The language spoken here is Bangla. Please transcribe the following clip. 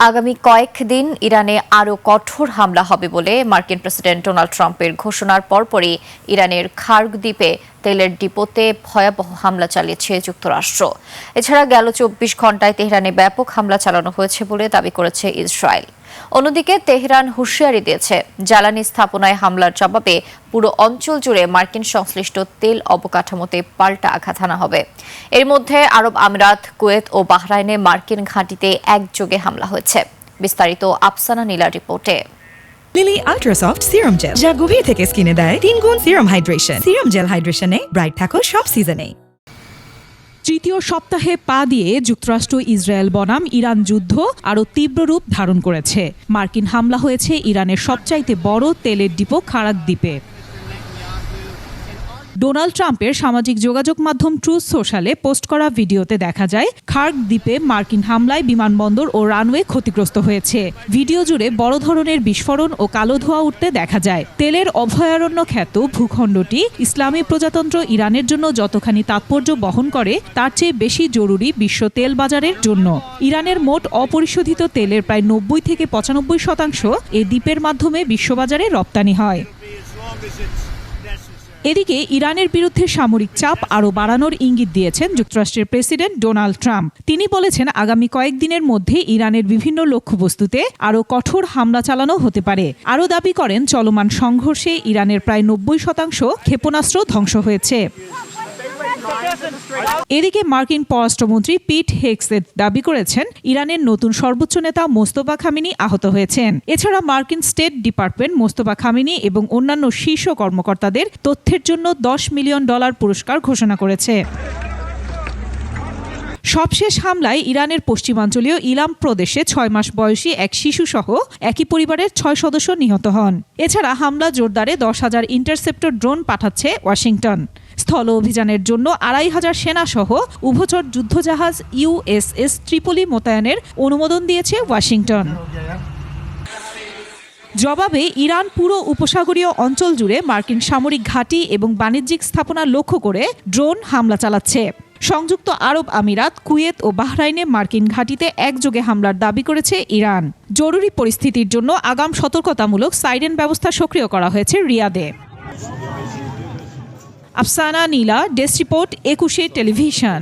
আগামী কয়েকদিন ইরানে আরও কঠোর হামলা হবে বলে মার্কিন প্রেসিডেন্ট ডোনাল্ড ট্রাম্পের ঘোষণার পরপরই ইরানের খার্গ দ্বীপে তেলের ডিপোতে ভয়াবহ হামলা চালিয়েছে যুক্তরাষ্ট্র। এছাড়া গেল ২৪ ঘণ্টায় তেহরানে ব্যাপক হামলা চালানো হয়েছে বলে দাবি করেছে ইসরায়েল। অন্যদিকে তেহরান হুঁশিয়ারি দিয়েছে, জ্বালানি স্থাপনায় হামলার জবাবে পুরো অঞ্চল জুড়ে মার্কিন সংশ্লিষ্ট তেল অবকাঠামোতে পাল্টা আঘাত হানা হবে। এর মধ্যে আরব আমিরাত, কুয়েত ও বাহরাইনে মার্কিন ঘাঁটিতে একযোগে হামলা হয়েছে। বিস্তারিত আফসানা নীলার রিপোর্টে। Lily ultra soft serum gel, যা গভীর থেকে স্কিনে দেয় ৩ গুণ সিরাম হাইড্রেশন। সিরাম জেল হাইড্রেশনে ব্রাইট থাকো সব সিজনে। তৃতীয় সপ্তাহে পা দিয়ে যুক্তরাষ্ট্র ইসরায়েল বনাম ইরান যুদ্ধ আরও তীব্র রূপ ধারণ করেছে। মার্কিন হামলা হয়েছে ইরানের সবচাইতে বড় তেলের ডিপো খারাক দ্বীপে। ডোনাল্ড ট্রাম্পের সামাজিক যোগাযোগ মাধ্যম ট্রুথ সোশ্যালে পোস্ট করা ভিডিওতে দেখা যায় খার্গ দ্বীপে মার্কিন হামলায় বিমানবন্দর ও রানওয়ে ক্ষতিগ্রস্ত হয়েছে। ভিডিও জুড়ে বড় ধরনের বিস্ফোরণ ও কালো ধোঁয়া উঠতে দেখা যায়। তেলের অভয়ারণ্য খ্যাত ভূখণ্ডটি ইসলামী প্রজাতন্ত্র ইরানের জন্য যতখানি তাৎপর্য বহন করে তার চেয়ে বেশি জরুরি বিশ্ব তেল বাজারের জন্য। ইরানের মোট অপরিশোধিত তেলের প্রায় ৯০ থেকে ৯৫% এই দ্বীপের মাধ্যমে বিশ্ববাজারে রপ্তানি হয়। এদিকে ইরানের বিরুদ্ধে সামরিক চাপ আরও বাড়ানোর ইঙ্গিত দিয়েছেন যুক্তরাষ্ট্রের প্রেসিডেন্ট ডোনাল্ড ট্রাম্প। তিনি বলেছেন, আগামী কয়েকদিনের মধ্যে ইরানের বিভিন্ন লক্ষ্যবস্তুতে আরও কঠোর হামলা চালানো হতে পারে। আরও দাবি করেন, চলমান সংঘর্ষে ইরানের প্রায় ৯০% ক্ষেপণাস্ত্র ধ্বংস হয়েছে। এদিকে মার্কিন পররাষ্ট্রমন্ত্রী পিট হেগসেট দাবি করেছেন, ইরানের নতুন সর্বোচ্চ নেতা মোস্তফা খামেনি আহত হয়েছেন। এছাড়া মার্কিন স্টেট ডিপার্টমেন্ট মোস্তফা খামেনি এবং অন্যান্য শীর্ষ কর্মকর্তাদের তথ্যের জন্য $10 মিলিয়ন পুরস্কার ঘোষণা করেছে। সবশেষ হামলায় ইরানের পশ্চিমাঞ্চলীয় ইলাম প্রদেশে ৬ মাস বয়সী এক শিশুসহ একই পরিবারের ৬ সদস্য নিহত হন। এছাড়া হামলা জোরদারে ১০,০০০ ইন্টারসেপ্টর ড্রোন পাঠাচ্ছে ওয়াশিংটন। স্থল অভিযানের জন্য ২৫০০ সেনাসহ উভচর যুদ্ধজাহাজ USS ট্রিপলি মোতায়েনের অনুমোদন দিয়েছে ওয়াশিংটন। জবাবে ইরান পুরো উপসাগরীয় অঞ্চল জুড়ে মার্কিন সামরিক ঘাঁটি এবং বাণিজ্যিক স্থাপনা লক্ষ্য করে ড্রোন হামলা চালাচ্ছে। সংযুক্ত আরব আমিরাত, কুয়েত ও বাহরাইনে মার্কিন ঘাঁটিতে একযোগে হামলার দাবি করেছে ইরান। জরুরি পরিস্থিতির জন্য আগাম সতর্কতামূলক সাইরেন ব্যবস্থা সক্রিয় করা হয়েছে রিয়াদে। আফসানা নীলা, ডেস্ক রিপোর্ট, ২১ টেলিভিশন।